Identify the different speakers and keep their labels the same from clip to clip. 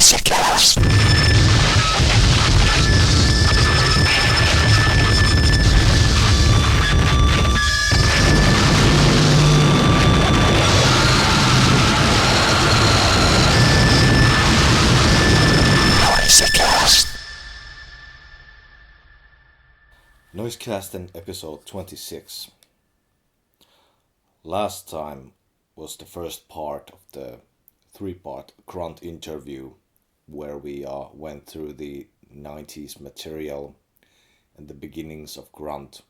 Speaker 1: Noisecast.
Speaker 2: Noisecast in episode 26. Last time was the first part of the three-part Grunt interview where we went through the 90s material and the beginnings of Grunt.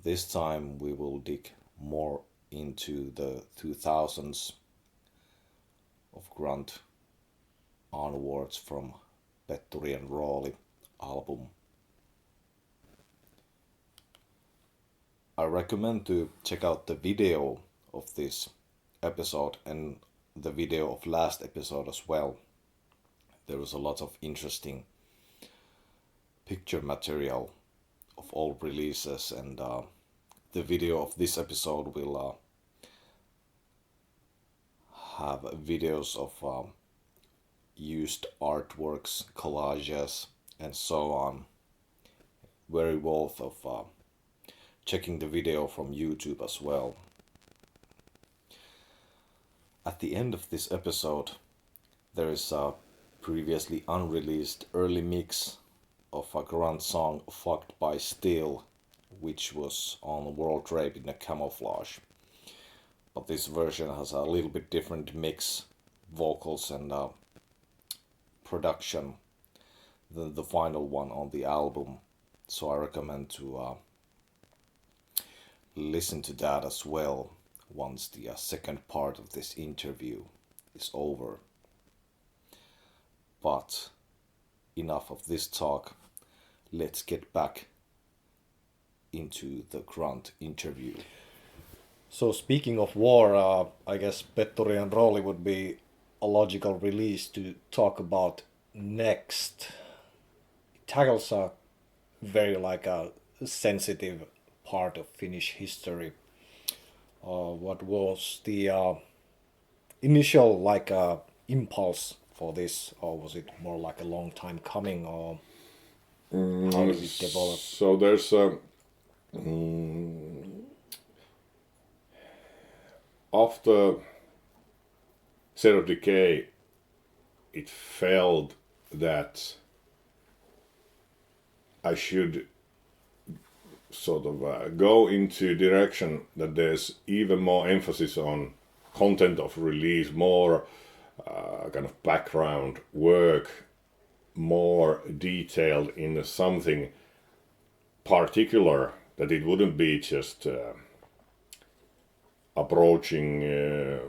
Speaker 2: This time we will dig more into the 2000s of Grunt onwards from Pettorian Rolley album. I recommend to check out the video of this episode and the video of last episode as well. There was a lot of interesting picture material of all releases, and the video of this episode will have videos of used artworks, collages, and so on. Very worth of checking the video from YouTube as well. At the end of this episode, there is a previously unreleased early mix of a Grunt song Fucked by Steel, which was on World Draped in a Camouflage. But this version has a little bit different mix, vocals and production than the final one on the album. So I recommend to listen to that as well once the second part of this interview is over. But enough of this talk, let's get back into the Grunt interview.
Speaker 3: So speaking of war, I guess Pettorian Rolley would be a logical release to talk about next. It tackles a very a sensitive part of Finnish history. What was the initial impulse for this, or was it more like a long time coming, or how did it develop?
Speaker 4: So there's after State of Decay, it felt that I should sort of go into direction that there's even more emphasis on content of release, more kind of background work, more detailed in something particular, that it wouldn't be just approaching a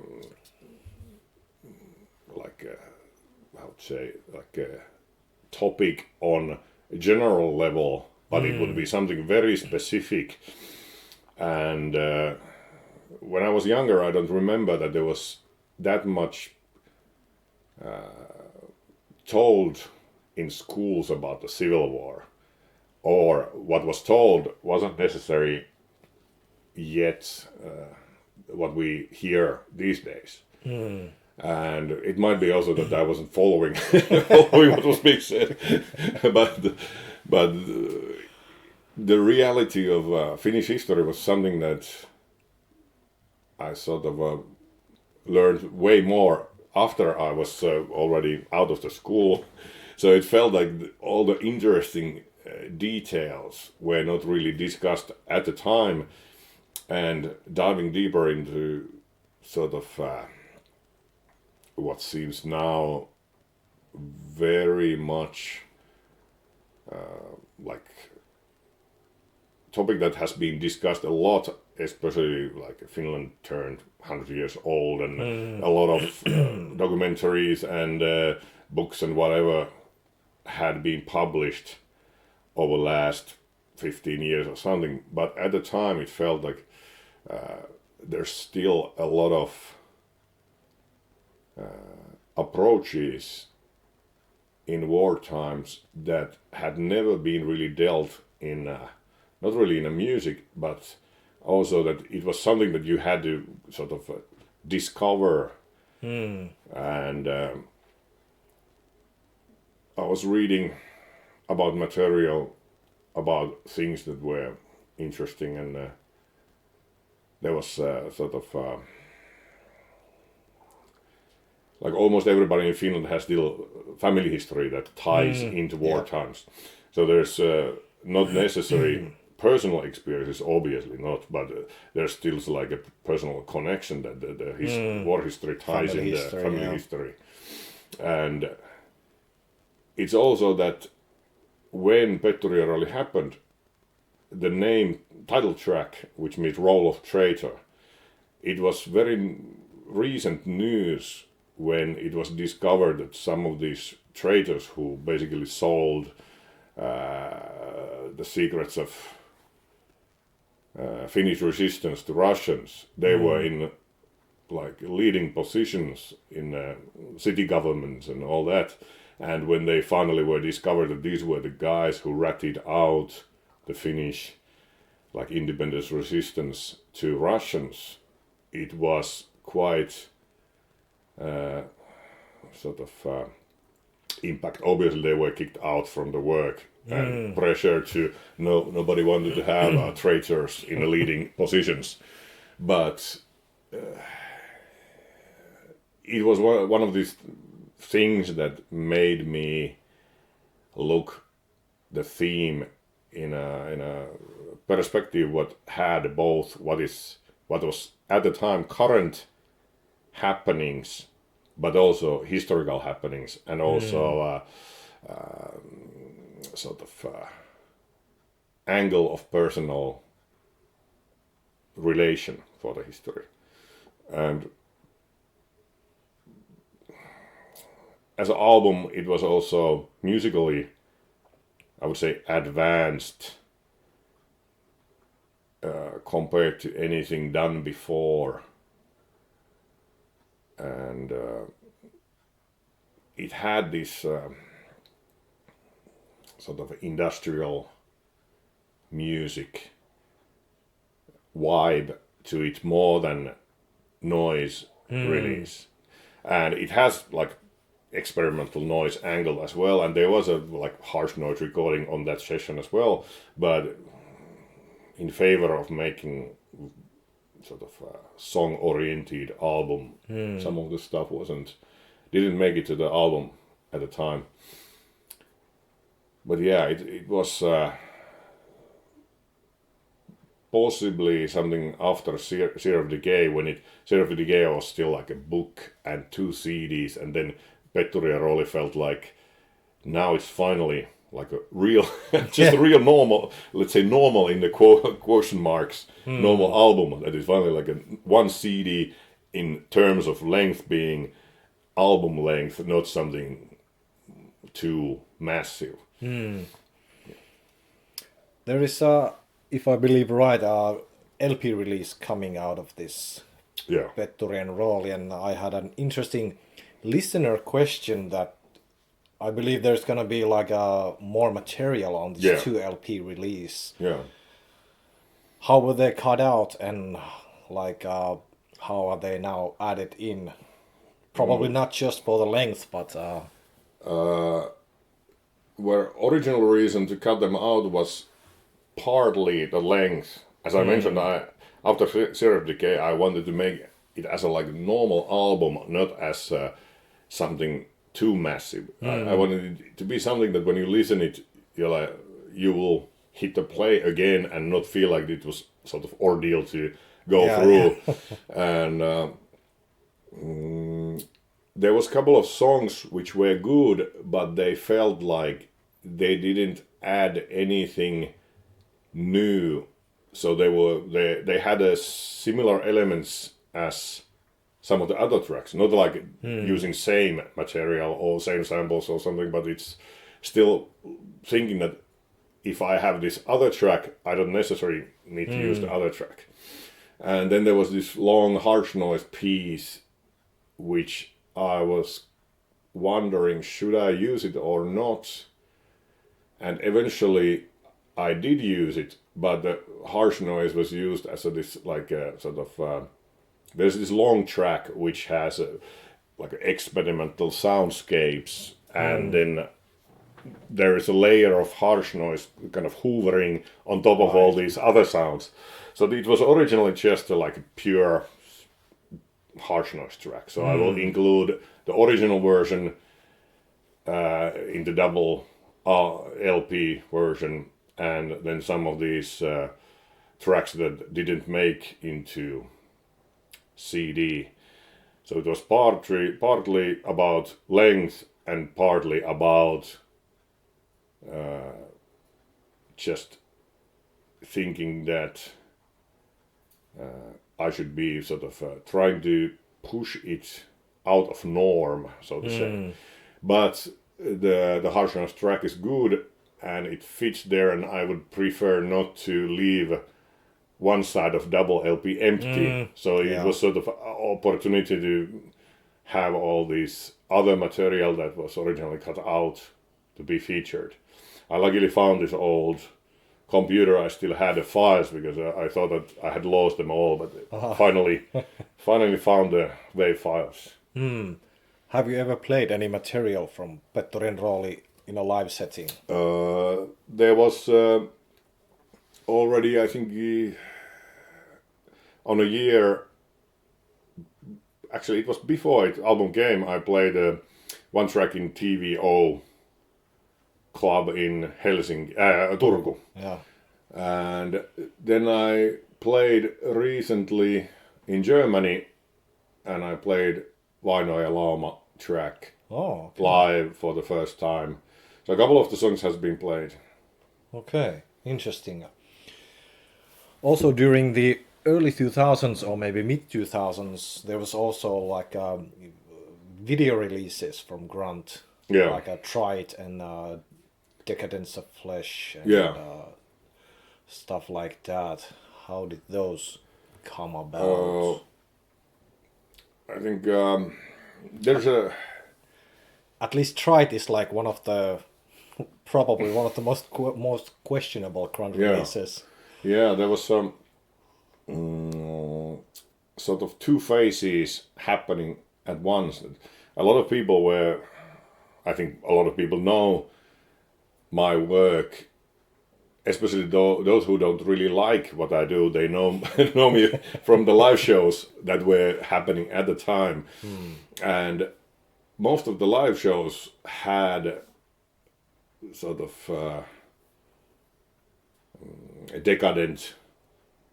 Speaker 4: topic on a general level, but it would be something very specific. And when I was younger, I don't remember that there was that much told in schools about the Civil War, or what was told wasn't necessary yet what we hear these days. And it might be also that I wasn't following what was being said, but the reality of Finnish history was something that I sort of learned way more after I was already out of the school. So it felt like all the interesting details were not really discussed at the time, and diving deeper into sort of what seems now very much topic that has been discussed a lot, especially Finland turned 100 years old, and a lot of documentaries and books and whatever had been published over the last 15 years or something. But at the time it felt like there's still a lot of approaches in war times that had never been really dealt in, not really in a music, but also that it was something that you had to sort of discover. And I was reading about material, about things that were interesting, and there was sort of like almost everybody in Finland has still family history that ties into war times. So there's not necessary personal experiences, obviously not, but there's still like a personal connection that his war history ties
Speaker 3: Family
Speaker 4: in
Speaker 3: history,
Speaker 4: the family
Speaker 3: yeah.
Speaker 4: history. And it's also that when Pettorian Rolley happened, the name title track, which means Role of Traitor, it was very recent news when it was discovered that some of these traitors who basically sold the secrets of Finnish resistance to Russians, they were in like leading positions in city governments and all that. And when they finally were discovered that these were the guys who ratted out the Finnish like independence resistance to Russians, it was quite sort of impact. Obviously, they were kicked out from the work and pressure to nobody wanted to have traitors in the leading positions, but it was one of these things that made me look the theme in a perspective what had both what was at the time current happenings, but also historical happenings, and also sort of angle of personal relation for the history. And as an album, it was also musically, I would say, advanced compared to anything done before. And it had this sort of industrial music vibe to it more than noise release. And it has like experimental noise angle as well, and there was a like harsh noise recording on that session as well, but in favor of making sort of a song oriented album, some of the stuff didn't make it to the album at the time. But yeah, it was possibly something after Zero of Decay, when Zero of Decay was still like a book and 2 CDs, and then Pettorian Rolley felt like now it's finally like a real, just a real normal, let's say normal in the quotation marks, normal album that is finally like a 1 CD in terms of length being album length, not something too massive.
Speaker 3: There is a, if I believe right, a LP release coming out of this Pettorian Rolley, and I had an interesting listener question that I believe there's gonna be like more material on this 2 LP release.
Speaker 4: Yeah.
Speaker 3: How were they cut out, and like how are they now added in? Probably not just for the length, but
Speaker 4: where original reason to cut them out was partly the length. As I mentioned, after Zero of Decay, I wanted to make it as a like normal album, not as something too massive. I wanted it to be something that when you listen it, you will hit the play again and not feel like it was sort of ordeal to go through. And there was a couple of songs which were good, but they felt like they didn't add anything new. So they had a similar elements as some of the other tracks, not like using same material or same samples or something, but it's still thinking that if I have this other track, I don't necessarily need to use the other track. And then there was this long harsh noise piece, which I was wondering, should I use it or not? And eventually I did use it, but the harsh noise was used as this like a sort of there's this long track which has like experimental soundscapes, and then there is a layer of harsh noise kind of hovering on top of all these other sounds. So it was originally just like a pure harsh noise track. So I will include the original version in the double LP version, and then some of these tracks that didn't make into CD. So it was partly about length and partly about just thinking that I should be sort of trying to push it out of norm, so to say. But the harshness track is good and it fits there, and I would prefer not to leave one side of double LP empty. So it was sort of an opportunity to have all this other material that was originally cut out to be featured. I luckily found this old computer. I still had the files because I thought that I had lost them all, but finally found the WAV files.
Speaker 3: Have you ever played any material from Pettorian Rolley in a live setting?
Speaker 4: There was already, I think, on a year. Actually, it was before it album came. I played one track in TVO club in Helsinki, Turku.
Speaker 3: Yeah.
Speaker 4: And then I played recently in Germany, and I played Vainoja Lauma track live for the first time. So a couple of the songs has been played.
Speaker 3: Okay, interesting. Also during the early 2000s or maybe mid 2000s, there was also like video releases from Grunt, like a Trite and Decadence of Flesh and stuff like that. How did those come about?
Speaker 4: I think there's a...
Speaker 3: At least Trite is like one of the probably one of the most questionable Grunt releases.
Speaker 4: Yeah, there was some sort of two phases happening at once. A lot of people were, I think a lot of people know my work, especially those who don't really like what I do. They know know me from the live shows that were happening at the time. And most of the live shows had sort of a decadent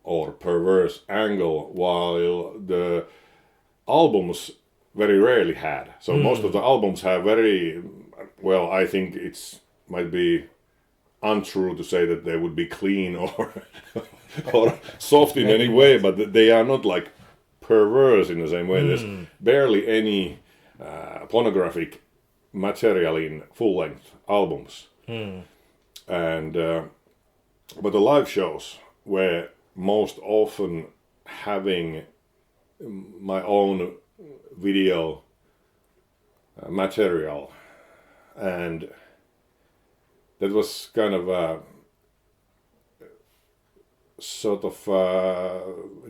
Speaker 4: or perverse angle, while the albums very rarely had. So most of the albums have very, well, I think it's might be untrue to say that they would be clean or or soft in any way, but they are not like perverse in the same way. There's barely any pornographic material in full-length albums. And but the live shows were most often having my own video material, and that was kind of a sort of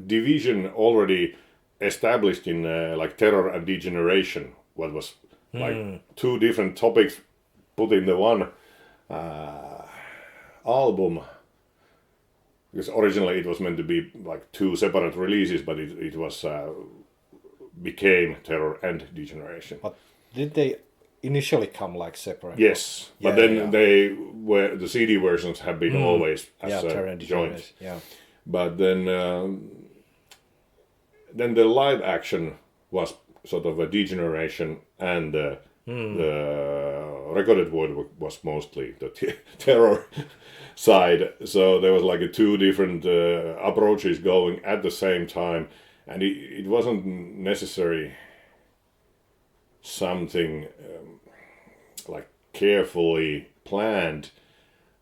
Speaker 4: division already established in like terror and degeneration, what was like two different topics put in the one album, because originally it was meant to be like two separate releases, but it was became terror and degeneration.
Speaker 3: But did they initially come like separate?
Speaker 4: Yes, but then they were, the CD versions have been always as
Speaker 3: terror and
Speaker 4: joint.
Speaker 3: Yeah.
Speaker 4: But then the live action was sort of a degeneration, and the recorded word was mostly the terror side. So there was like a two different approaches going at the same time, and it wasn't necessary something like carefully planned,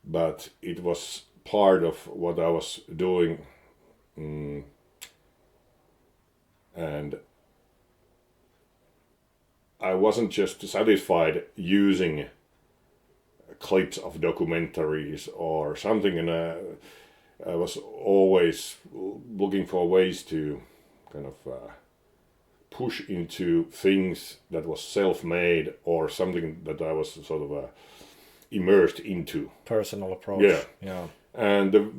Speaker 4: but it was part of what I was doing, and I wasn't just satisfied using clips of documentaries or something, and I was always looking for ways to kind of push into things that was self-made or something that I was sort of immersed into.
Speaker 3: Personal approach.
Speaker 4: Yeah.
Speaker 3: Yeah.
Speaker 4: And the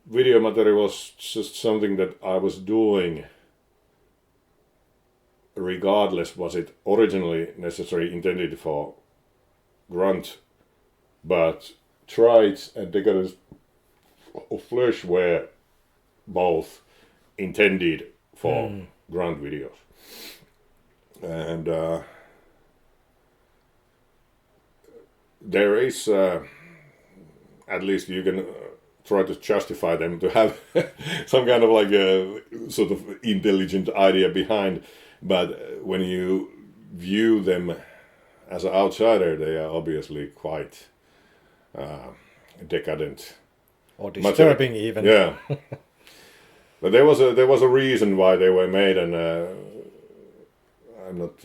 Speaker 4: video material was just something that I was doing regardless was it originally necessarily intended for Grunt, but Trites and Decadence of Flesh were both intended for Grunt videos. And there is, at least you can try to justify them to have some kind of like a sort of intelligent idea behind, but when you view them as an outsider, they are obviously quite decadent.
Speaker 3: Or disturbing even.
Speaker 4: Yeah. But there was a reason why they were made, and I'm not.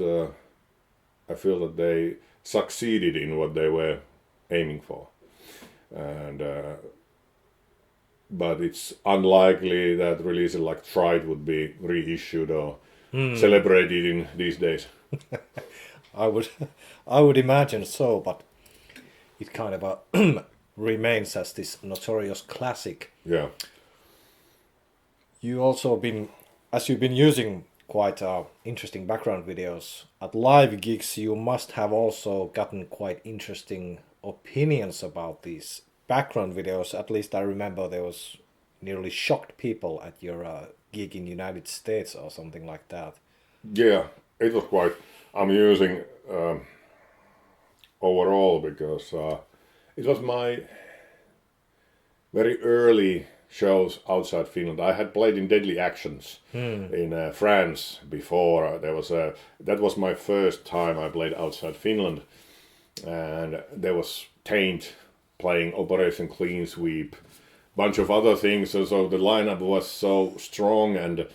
Speaker 4: I feel that they succeeded in what they were aiming for, and but it's unlikely that releases like Trite would be reissued or celebrated in these days.
Speaker 3: I would imagine so, but it kind of remains as this notorious classic.
Speaker 4: Yeah.
Speaker 3: You also as you've been using quite interesting background videos at live gigs, you must have also gotten quite interesting opinions about these background videos. At least I remember there was nearly shocked people at your gig in United States or something like that.
Speaker 4: Yeah, it was quite amusing overall because it was my very early shows outside Finland. I had played in Deadly Actions in France before. That was my first time I played outside Finland, and there was Taint playing Operation Clean Sweep, bunch of other things. So the lineup was so strong, and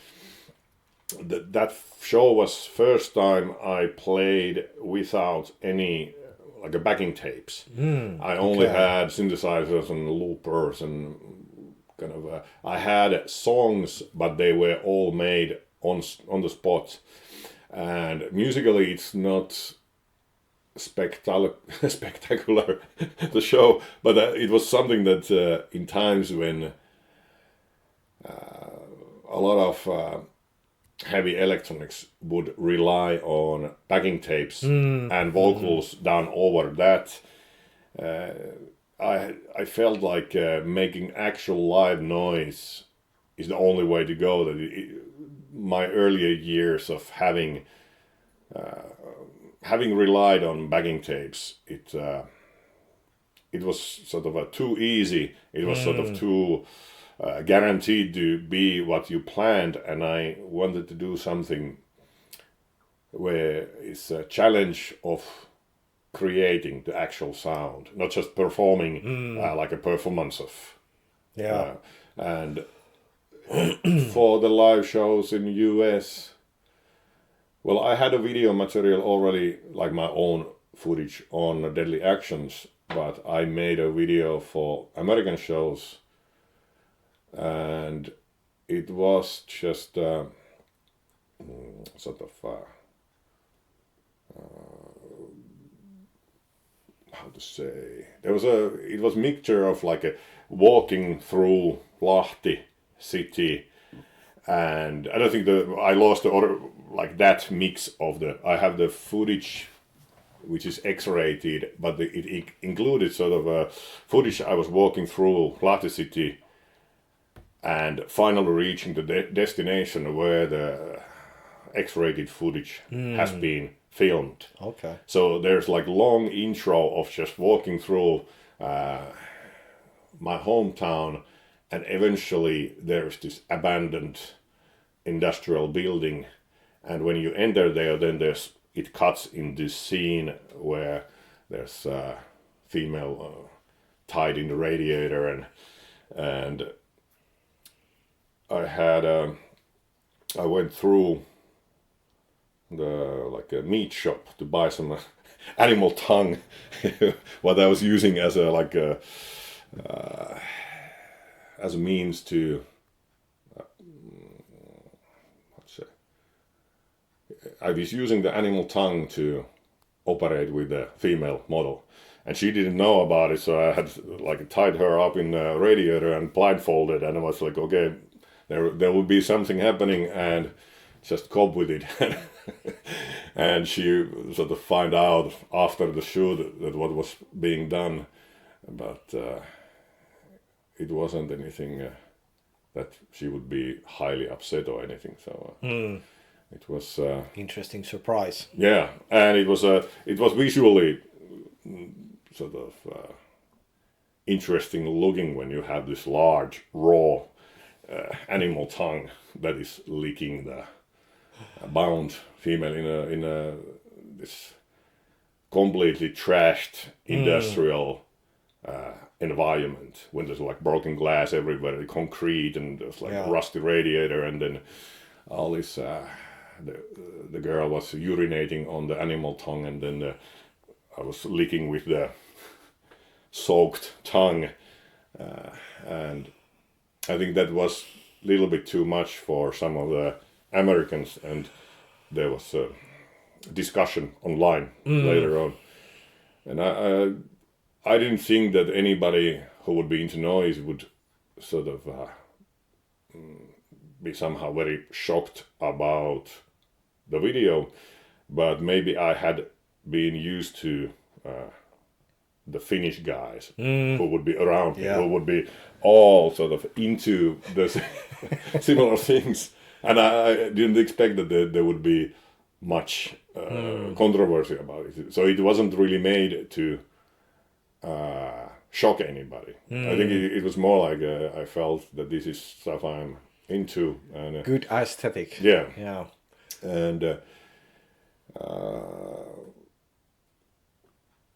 Speaker 4: that show was first time I played without any like a backing tapes. I only had synthesizers and loopers and kind of I had songs, but they were all made on the spot, and musically it's not spectacular the show, but it was something that in times when a lot of heavy electronics would rely on backing tapes and vocals done over that, I felt like making actual live noise is the only way to go. My earlier years of having relied on backing tapes, it was sort of too easy. It was sort of too guaranteed to be what you planned, and I wanted to do something where it's a challenge of creating the actual sound, not just performing like a performance of.
Speaker 3: Yeah.
Speaker 4: And for the live shows in the US, well, I had a video material already, like my own footage on Deadly Actions, but I made a video for American shows, and it was just sort of how to say, it was mixture of like a walking through Lahti city, and I don't think I lost the order, like that mix of I have the footage which is X-rated, but it included sort of footage I was walking through Lahti city and finally reaching the destination where the X-rated footage has been filmed.
Speaker 3: Okay.
Speaker 4: So there's like long intro of just walking through my hometown, and eventually there's this abandoned industrial building, and when you enter there, then it cuts in this scene where there's a female tied in the radiator, and I went through a meat shop to buy some animal tongue, what I was using as a means to I was using the animal tongue to operate with the female model, and she didn't know about it, so I had like tied her up in a radiator and blindfolded, and I was like, okay, there will be something happening, and just cope with it. And she sort of find out after the shoot that what was being done, but it wasn't anything that she would be highly upset or anything. So it was
Speaker 3: interesting surprise.
Speaker 4: Yeah, and it was visually sort of interesting looking when you have this large raw animal tongue that is licking the bound female in a this completely trashed industrial environment, when there's like broken glass everywhere, the concrete, and there's like a rusty radiator, and then all this the girl was urinating on the animal tongue, and then I was licking with the soaked tongue, and I think that was a little bit too much for some of the Americans, and there was a discussion online later on, and I didn't think that anybody who would be into noise would sort of be somehow very shocked about the video, but maybe I had been used to the Finnish guys who would be around me, who would be all sort of into the similar things, and I didn't expect that there would be much controversy about it. So it wasn't really made to shock anybody. I think it was more like I felt that this is stuff I'm into, and
Speaker 3: good aesthetic.
Speaker 4: Yeah. And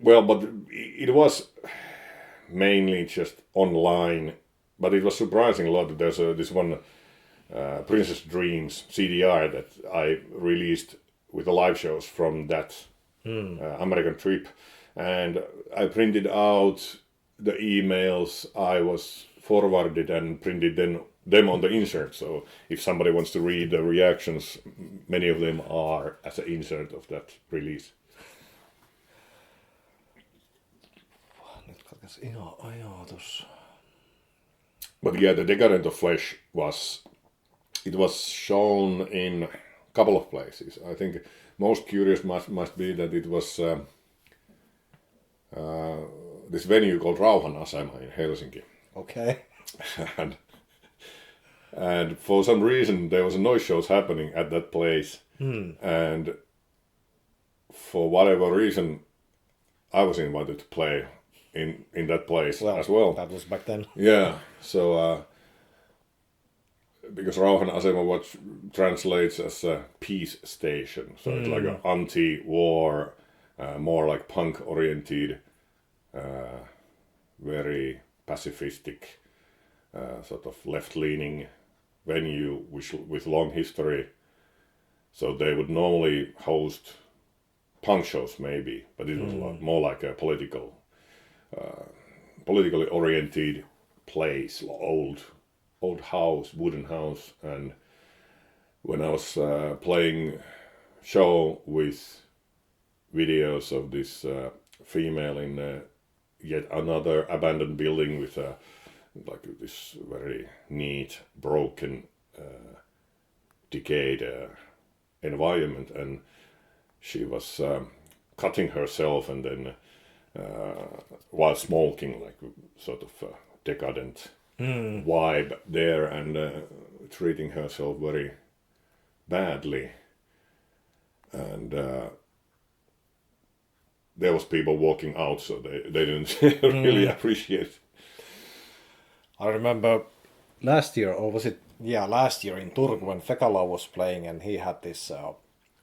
Speaker 4: well, but it was mainly just online, but it was surprising a lot that there's this one Princess Dreams CDR that I released with the live shows from that American trip, and I printed out the emails I was forwarded and printed them on the insert. So if somebody wants to read the reactions, many of them are as an insert of that release. But yeah, the Decadent of Flesh was shown in a couple of places. I think most curious must be that it was this venue called Rauhanasema in Helsinki.
Speaker 3: Okay.
Speaker 4: and for some reason there was noise shows happening at that place, and for whatever reason I was invited to play in that place as well.
Speaker 3: That was back then.
Speaker 4: Yeah, so because Rauhanasema, what translates as a peace station, so it's like an anti-war, more like punk-oriented, very pacifistic, sort of left-leaning venue with long history. So they would normally host punk shows maybe, but it was more like a politically oriented place, old house, wooden house. And when I was playing show with videos of this female in yet another abandoned building with like this very neat, broken, decayed environment, and she was cutting herself, and then while smoking, like sort of decadent vibe there, and treating herself very badly, and there was people walking out, so they didn't really appreciate it.
Speaker 3: I remember last year, or was it last year in Turku, when Fekala was playing, and he had this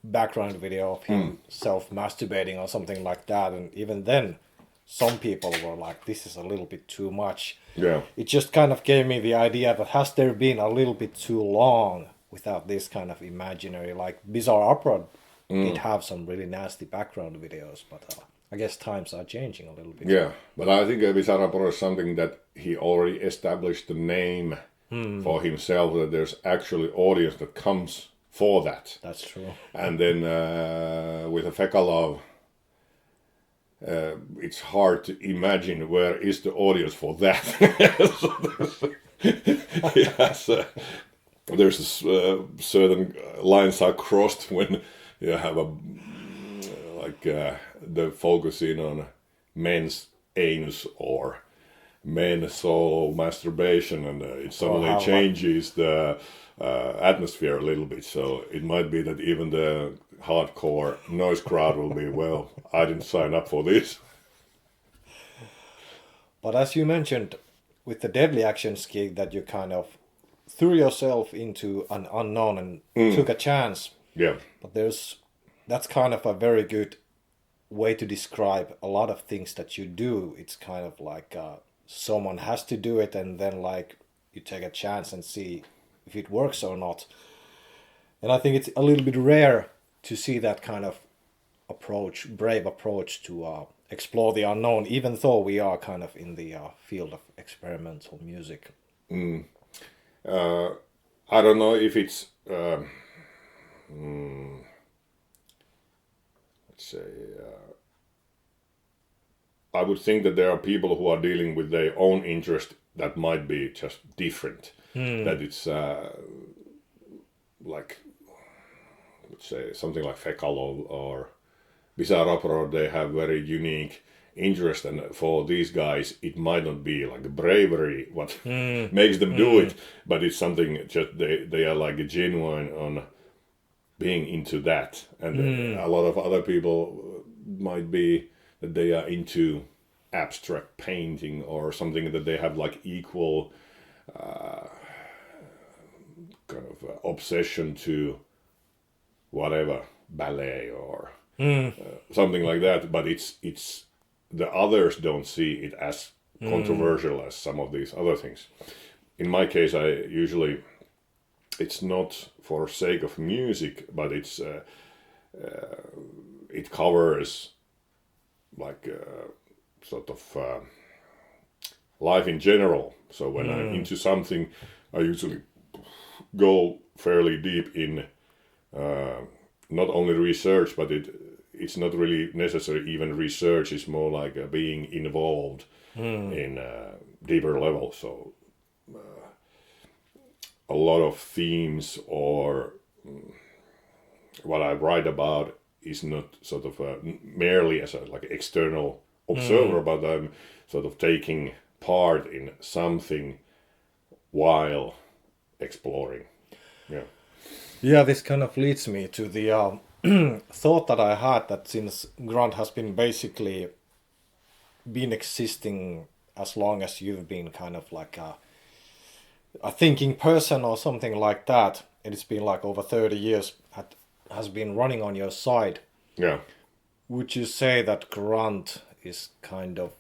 Speaker 3: background video of him self-masturbating or something like that, and even then some people were like, this is a little bit too much.
Speaker 4: Yeah.
Speaker 3: It just kind of gave me the idea that has there been a little bit too long without this kind of imaginary, like Bizarre Opera did have some really nasty background videos, but I guess times are changing a little bit.
Speaker 4: Yeah, but I think Bizarre Opera is something that he already established the name for himself, that there's actually audience that comes for that.
Speaker 3: That's true.
Speaker 4: And then with a Fekalov, it's hard to imagine where is the audience for that. So yes, there's certain lines are crossed when you have a the focusing on men's anus or men solo masturbation, and it suddenly changes the atmosphere a little bit. So it might be that even the hardcore noise crowd will be, well, I didn't sign up for this.
Speaker 3: But as you mentioned, with the Deadly Actions gig, that you kind of threw yourself into an unknown and took a chance.
Speaker 4: Yeah.
Speaker 3: But that's kind of a very good way to describe a lot of things that you do. It's kind of like someone has to do it, and then like you take a chance and see if it works or not. And I think it's a little bit rare to see that kind of approach, brave approach to explore the unknown, even though we are kind of in the field of experimental music.
Speaker 4: I don't know if it's let's say I would think that there are people who are dealing with their own interest that might be just different. That it's like, let's say, something like Fecal or Bizarre Opera, they have very unique interest, and for these guys it might not be like the bravery what makes them do it, but it's something just they are like genuine on being into that. And a lot of other people might be that they are into abstract painting or something, that they have like equal kind of obsession to whatever, ballet or something like that, but it's the others don't see it as controversial as some of these other things. In my case, I usually, it's not for sake of music, but it's it covers like sort of life in general. So when I'm into something, I usually go fairly deep in not only research, but it's not really necessary even research. It's more like being involved in a deeper level. So a lot of themes or what I write about is not sort of merely as a like external observer, but I'm sort of taking part in something while exploring.
Speaker 3: Yeah, this kind of leads me to the thought that I had, that since Grunt has been basically been existing as long as you've been kind of like a thinking person or something like that, and it's been like over 30 years, has been running on your side.
Speaker 4: Yeah.
Speaker 3: Would you say that Grunt is kind of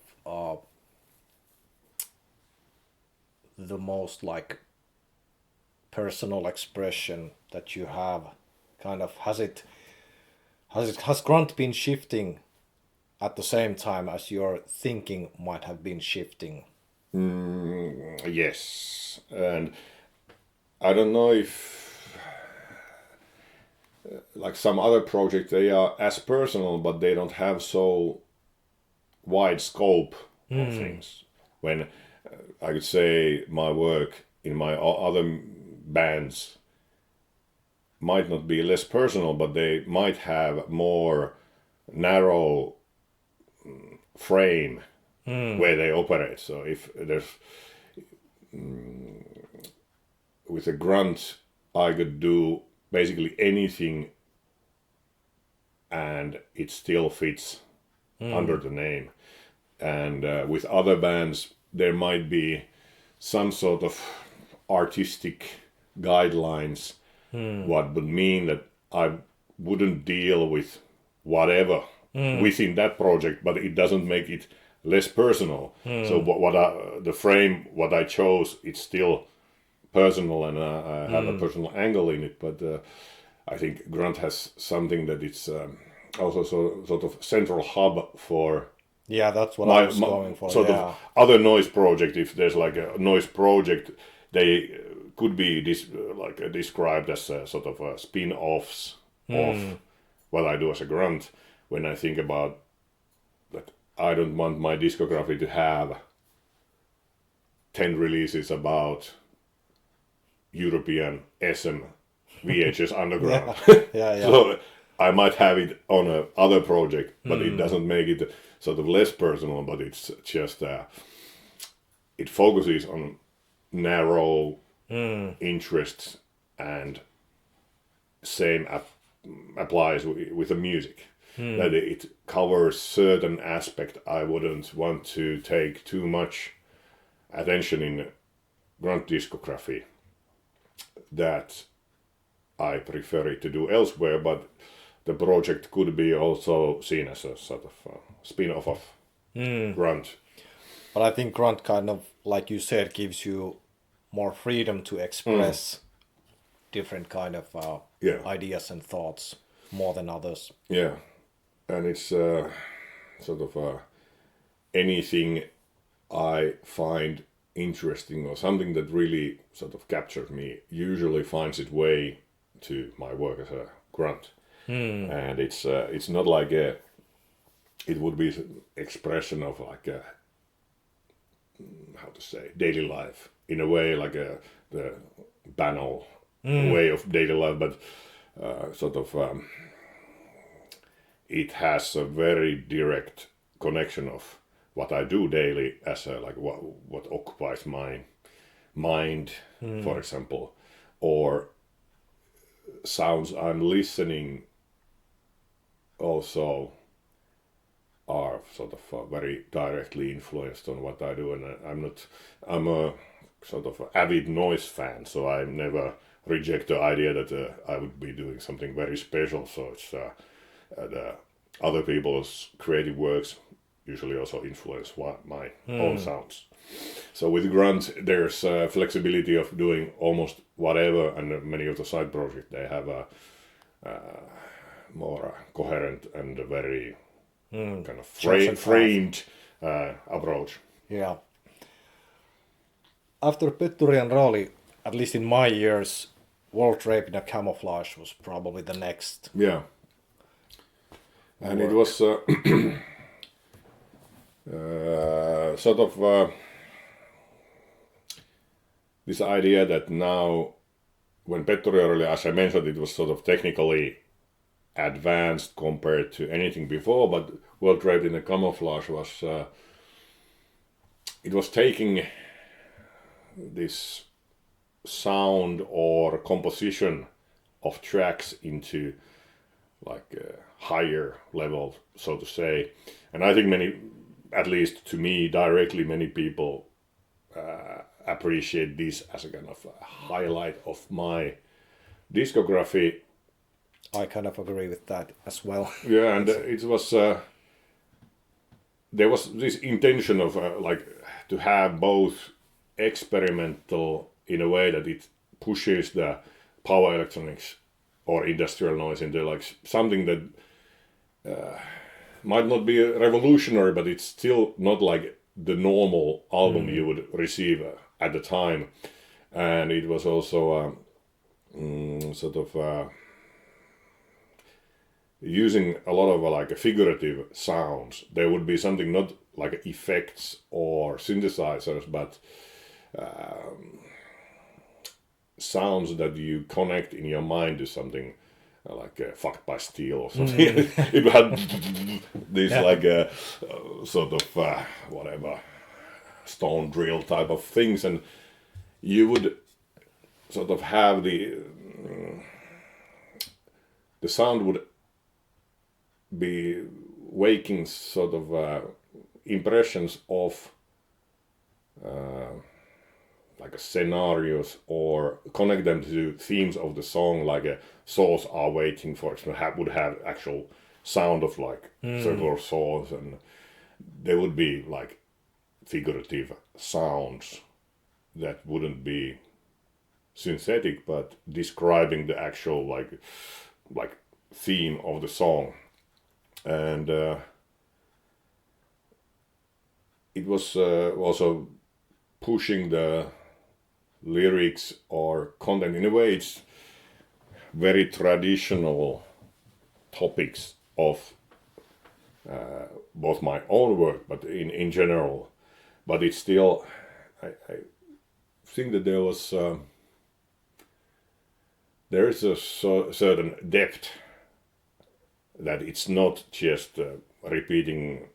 Speaker 3: the most like personal expression that you have? Kind of has Grunt been shifting at the same time as your thinking might have been shifting?
Speaker 4: Yes, and I don't know if like some other projects, they are as personal, but they don't have so wide scope of things. When I could say my work in my other bands might not be less personal, but they might have more narrow frame where they operate. So if there's with a Grunt, I could do basically anything and it still fits under the name. And with other bands, there might be some sort of artistic guidelines, what would mean that I wouldn't deal with whatever within that project, but it doesn't make it less personal. So the frame, what I chose, it's still personal, and I have a personal angle in it. But I think Grunt has something that it's also sort of central hub for.
Speaker 3: Yeah, that's what I was going for.
Speaker 4: Sort of other noise project. If there's like a noise project, they could be described as sort of spin-offs of what I do as a Grunt. When I think about that I don't want my discography to have 10 releases about European SM VHS underground.
Speaker 3: Yeah.
Speaker 4: So I might have it on a other project, but it doesn't make it sort of less personal, but it's just it focuses on narrow interests, and same applies with the music. That it covers certain aspect I wouldn't want to take too much attention in Grunt discography that I prefer it to do elsewhere, but the project could be also seen as a sort of spin-off of Grunt.
Speaker 3: But I think Grunt kind of, like you said, gives you more freedom to express different kind of ideas and thoughts more than others.
Speaker 4: Yeah, and it's sort of anything I find interesting or something that really sort of captured me usually finds its way to my work as a Grunt. And it's not like it would be expression of like a, how to say, daily life in a way, like the banal way of daily life, but sort of it has a very direct connection of what I do daily as a, like what occupies my mind, for example, or sounds I'm listening also are sort of very directly influenced on what I do. And I'm a sort of avid noise fan, so I never reject the idea that I would be doing something very special. So it's the other people's creative works usually also influence my own sounds. So with Grunt, there's flexibility of doing almost whatever, and many of the side projects, they have a more coherent and a very kind of framed approach.
Speaker 3: Yeah. After Pettorian Rolley, at least in my years, World Draped and Camouflage was probably the next.
Speaker 4: Yeah. And it was sort of this idea that now, when Pettorian Rolley, as I mentioned, it was sort of technically advanced compared to anything before, but World Draped in the Camouflage was it was taking this sound or composition of tracks into like a higher level, so to say. And I think many, at least to me directly, many people appreciate this as a kind of a highlight of my discography.
Speaker 3: I kind of agree with that as well.
Speaker 4: Yeah, and it was there was this intention of like to have both experimental in a way that it pushes the power electronics or industrial noise into like something that might not be revolutionary, but it's still not like the normal album you would receive at the time. And it was also sort of using a lot of like figurative sounds. There would be something not like effects or synthesizers, but sounds that you connect in your mind to something like fucked by steel or something. It had this like sort of whatever stone drill type of things, and you would sort of have the sound would be waking sort of impressions of like scenarios, or connect them to themes of the song, like saws are waiting, for example, would have actual sound of like circular saws, and there would be like figurative sounds that wouldn't be synthetic but describing the actual like theme of the song. And it was also pushing the lyrics or content in a way. It's very traditional topics of both my own work, but in general. But it's still, I think that there is a certain depth, that it's not just repeating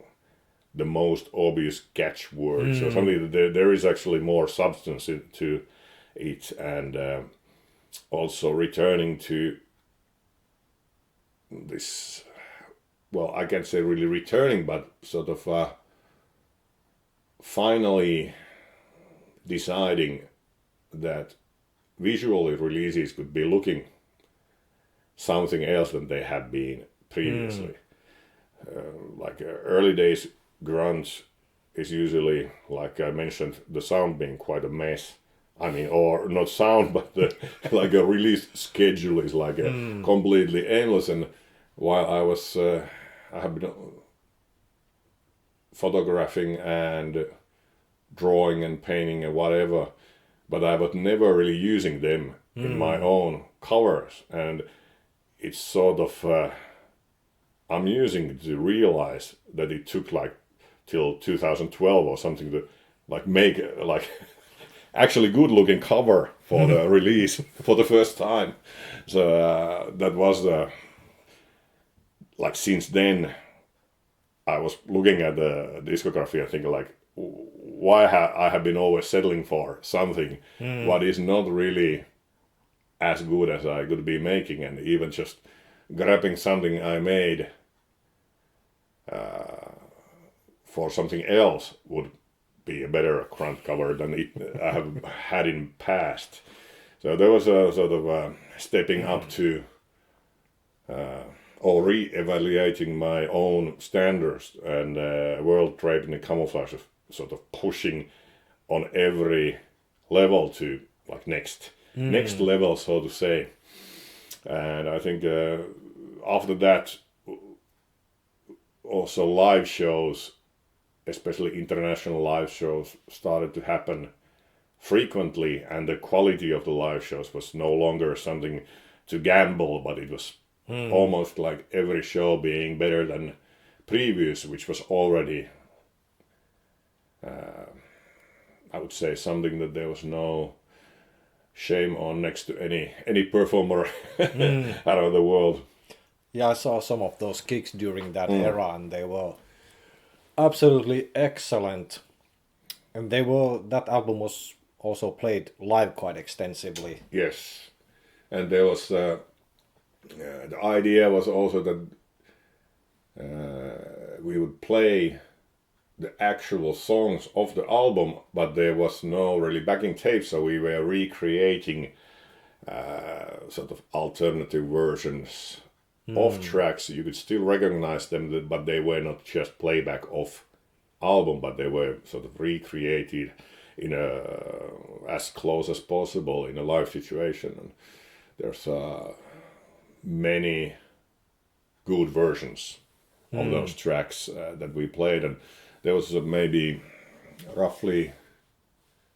Speaker 4: the most obvious catchwords or something. There is actually more substance to it, and also returning to this, well, I can't say really returning, but sort of finally deciding that visually releases could be looking something else than they have been previously. Like early days Grunt is usually, like I mentioned, the sound being quite a mess. I mean, or not sound, but like a release schedule is like a completely endless. And while I have been photographing and drawing and painting and whatever, but I was never really using them in my own covers. And it's sort of I'm using it to realize that it took like till 2012 or something to like make like actually good looking cover for the release for the first time. So that was like since then I was looking at the discography and thinking like, why I have been always settling for something what is not really as good as I could be making, and even just grabbing something I made for something else would be a better Grunt cover than I have had in past. So there was a sort of stepping up to or re-evaluating my own standards, and World Draped and Camouflage of sort of pushing on every level to like next level, so to say. And I think after that also live shows, especially international live shows, started to happen frequently, and the quality of the live shows was no longer something to gamble, but it was almost like every show being better than previous, which was already I would say something that there was no shame on next to any performer around the world.
Speaker 3: Yeah, I saw some of those gigs during that era, and they were absolutely excellent. And that album was also played live quite extensively.
Speaker 4: Yes, and there was the idea was also that we would play the actual songs of the album, but there was no really backing tape, so we were recreating sort of alternative versions of tracks. You could still recognize them, but they were not just playback of album, but they were sort of recreated in as close as possible in a live situation. And there's many good versions of those tracks that we played, and there was maybe roughly,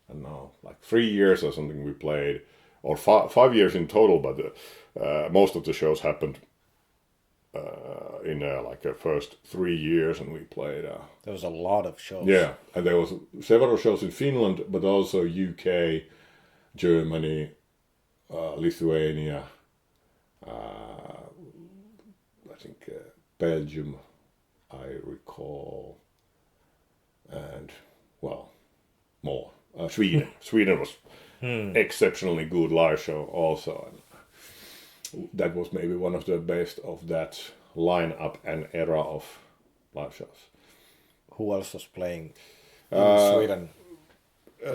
Speaker 4: I don't know, like 3 years or something we played, or 5 years in total, but most of the shows happened in like the first 3 years, and we played
Speaker 3: There was a lot of shows.
Speaker 4: yeah, and there was several shows in Finland, but also UK, Germany, Lithuania, I think Belgium, I recall, and well, more. Sweden. Sweden was exceptionally good live show also, and that was maybe one of the best of that lineup and era of live shows.
Speaker 3: Who else was playing in Sweden?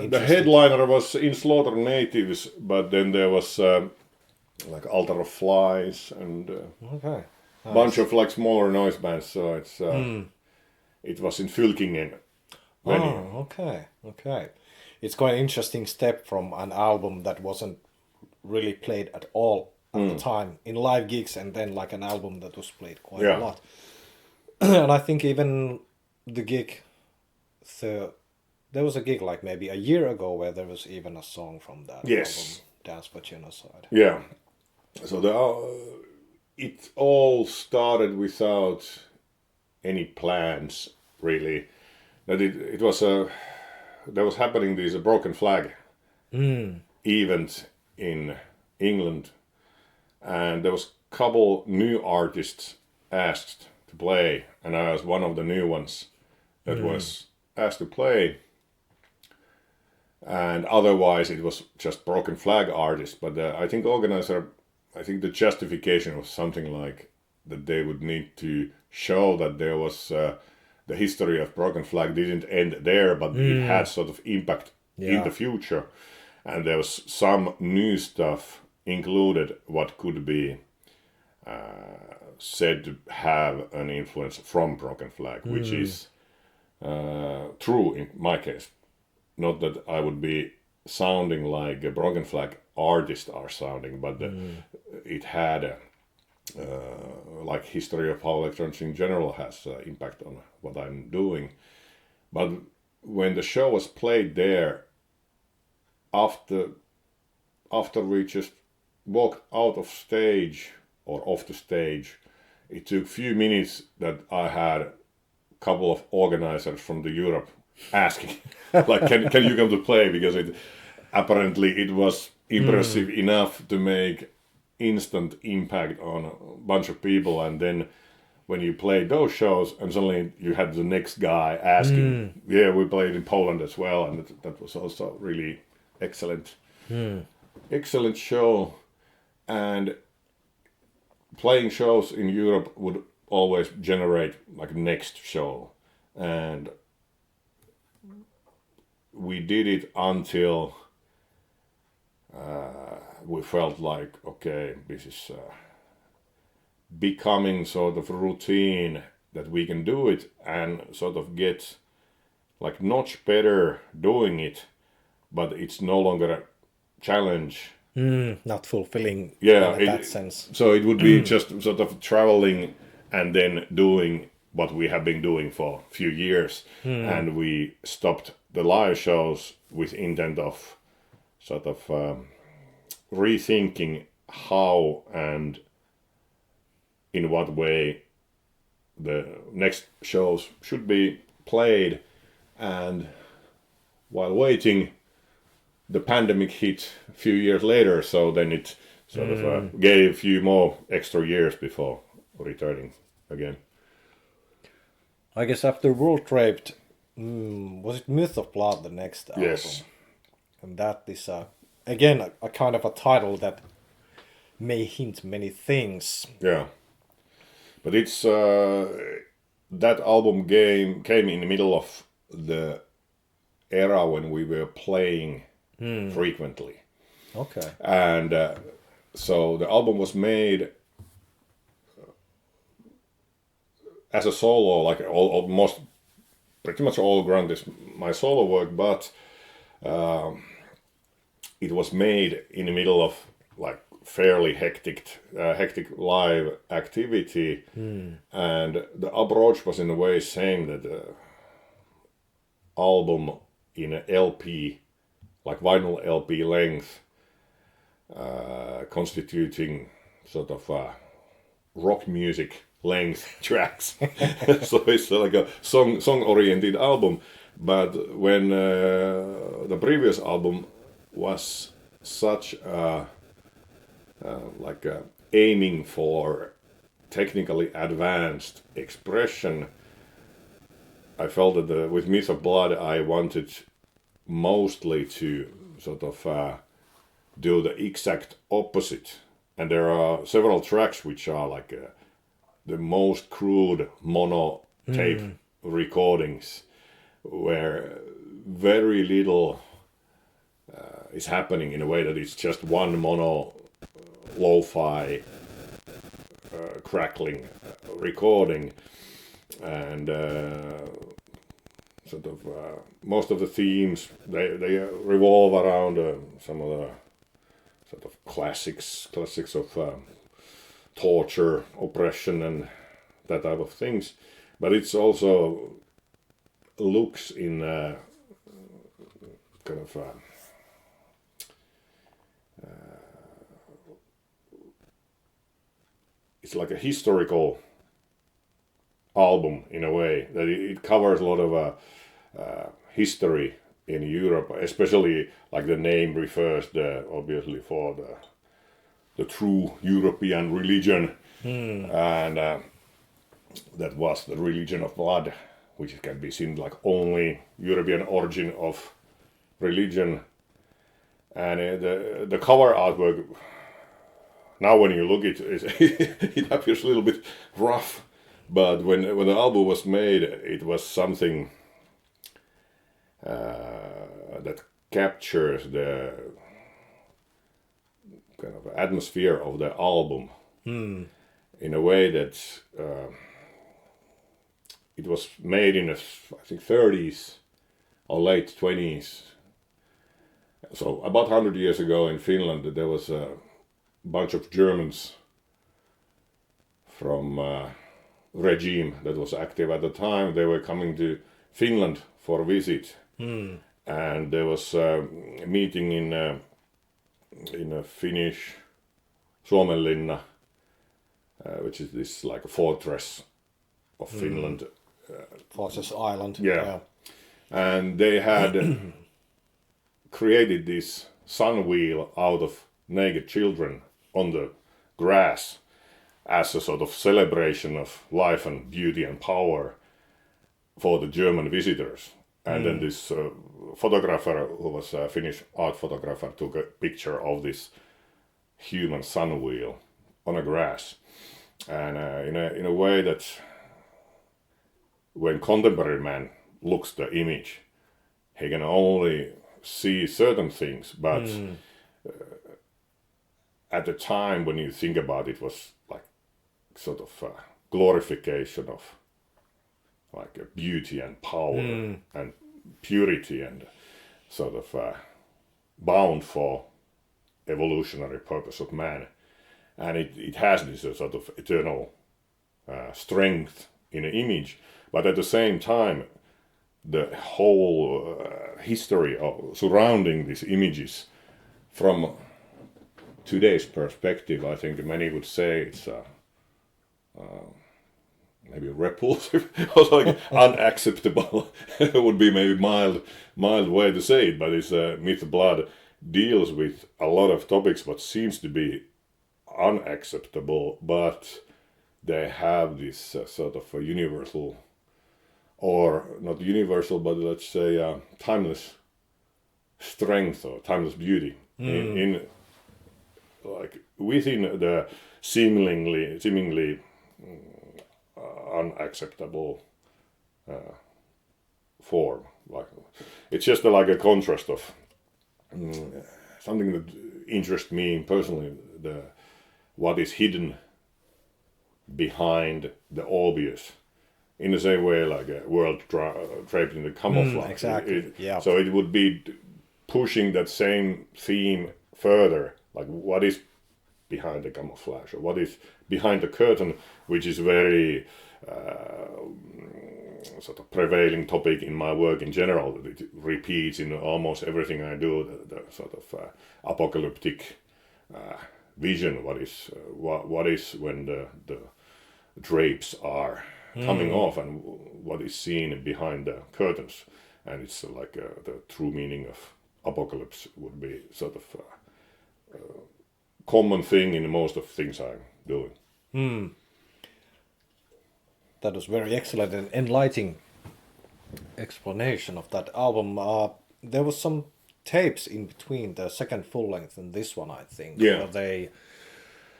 Speaker 4: The headliner was In Slaughter Natives, but then there was like Altar of Flies and
Speaker 3: Okay.
Speaker 4: a bunch of like smaller noise bands. So it's it was in Fylkingen venue.
Speaker 3: Oh, okay. It's quite an interesting step from an album that wasn't really played at all at the time in live gigs, and then like an album that was played quite a lot. And I think even the gig, there was a gig like maybe a year ago where there was even a song from that album, Dance for Genocide.
Speaker 4: Yeah. So it all started without any plans really. That it was there was happening this broken flag event in England, and there was a couple new artists asked to play, and I was one of the new ones that was asked to play. And otherwise it was just broken flag artists. But I think the justification was something like that they would need to show that there was the history of broken flag didn't end there, but it had sort of impact in the future. And there was some new stuff included what could be said to have an influence from broken flag, which is true in my case. Not that I would be sounding like a broken flag artist are sounding, but it had like history of how electronics in general has impact on what I'm doing. But when the show was played there, after we just walked out of stage or off the stage, it took few minutes that I had a couple of organizers from the Europe asking, like, can you come to play? Because apparently it was impressive enough to make instant impact on a bunch of people. And then when you played those shows, and suddenly you had the next guy asking, yeah, we played in Poland as well, and that was also really excellent. Excellent show. And playing shows in Europe would always generate like next show, and we did it until we felt like, okay, this is becoming sort of routine that we can do it and sort of get like notch better doing it, but it's no longer a challenge.
Speaker 3: Not fulfilling
Speaker 4: Yeah,
Speaker 3: in that sense.
Speaker 4: So it would be just sort of traveling and then doing what we have been doing for a few years. And we stopped the live shows with intent of sort of rethinking how and in what way the next shows should be played. And while waiting, the pandemic hit a few years later, so then it sort of gave a few more extra years before returning again.
Speaker 3: I guess after World Draped, was it Myth of Blood the next album?
Speaker 4: Yes.
Speaker 3: And that is, again, a kind of a title that may hint many things.
Speaker 4: Yeah. But it's that album came in the middle of the era when we were playing frequently.
Speaker 3: Okay.
Speaker 4: And so the album was made as a solo, like almost pretty much all Grunt is my solo work, but it was made in the middle of like fairly hectic live activity, and the approach was in a way same, that the album in an LP, like vinyl LP length, constituting sort of rock music length tracks. So it's like a song oriented album. But when the previous album was such like aiming for technically advanced expression, I felt that with Myth of Blood I wanted mostly to sort of do the exact opposite. And there are several tracks which are like the most crude mono tape recordings, where very little is happening, in a way that it's just one mono lo-fi crackling recording, and sort of most of the themes they revolve around some of the sort of classics of torture, oppression, and that type of things. But it's also looks in kind of it's like a historical album in a way that it covers a lot of history in Europe, especially like the name refers obviously for the true European religion, and that was the religion of blood, which can be seen like only European origin of religion. And the cover artwork, now when you look at it, it appears a little bit rough, but when the album was made, it was something that captures the kind of atmosphere of the album in a way that it was made in the, I think, 30s or late 20s. So about 100 years ago in Finland, there was a bunch of Germans from regime that was active at the time. They were coming to Finland for a visit, and there was a meeting in a Finnish Suomenlinna, which is this like a fortress of Finland.
Speaker 3: Fortress Island.
Speaker 4: Yeah. And they had created this sun wheel out of naked children on the grass as a sort of celebration of life and beauty and power for the German visitors. And then this photographer, who was a Finnish art photographer, took a picture of this human sun wheel on a grass. And in a way that when contemporary man looks the image, he can only see certain things, but at the time when you think about it, was like sort of a glorification of like a beauty and power and purity and sort of bound for evolutionary purpose of man. And it has this sort of eternal strength in an image, but at the same time the whole history of surrounding these images from today's perspective, I think many would say it's maybe repulsive or like unacceptable would be maybe mild way to say it, but it's Myth Blood deals with a lot of topics what seems to be unacceptable, but they have this sort of a universal, or not universal, but let's say timeless strength or timeless beauty in like within the seemingly unacceptable form. Like it's just like a contrast of something that interests me personally, the what is hidden behind the obvious, in the same way like a world draped in the camouflage.
Speaker 3: Exactly. Yeah.
Speaker 4: So it would be pushing that same theme further, like what is behind the camouflage, or what is behind the curtain, which is very sort of prevailing topic in my work in general. It repeats in almost everything I do, the sort of apocalyptic vision. What is when the drapes are coming off, and what is seen behind the curtains. And it's like the true meaning of apocalypse would be sort of common thing in most of things I'm doing.
Speaker 3: That was very excellent and enlightening explanation of that album. There was some tapes in between the second full length and this one, I think.
Speaker 4: Yeah.
Speaker 3: Were they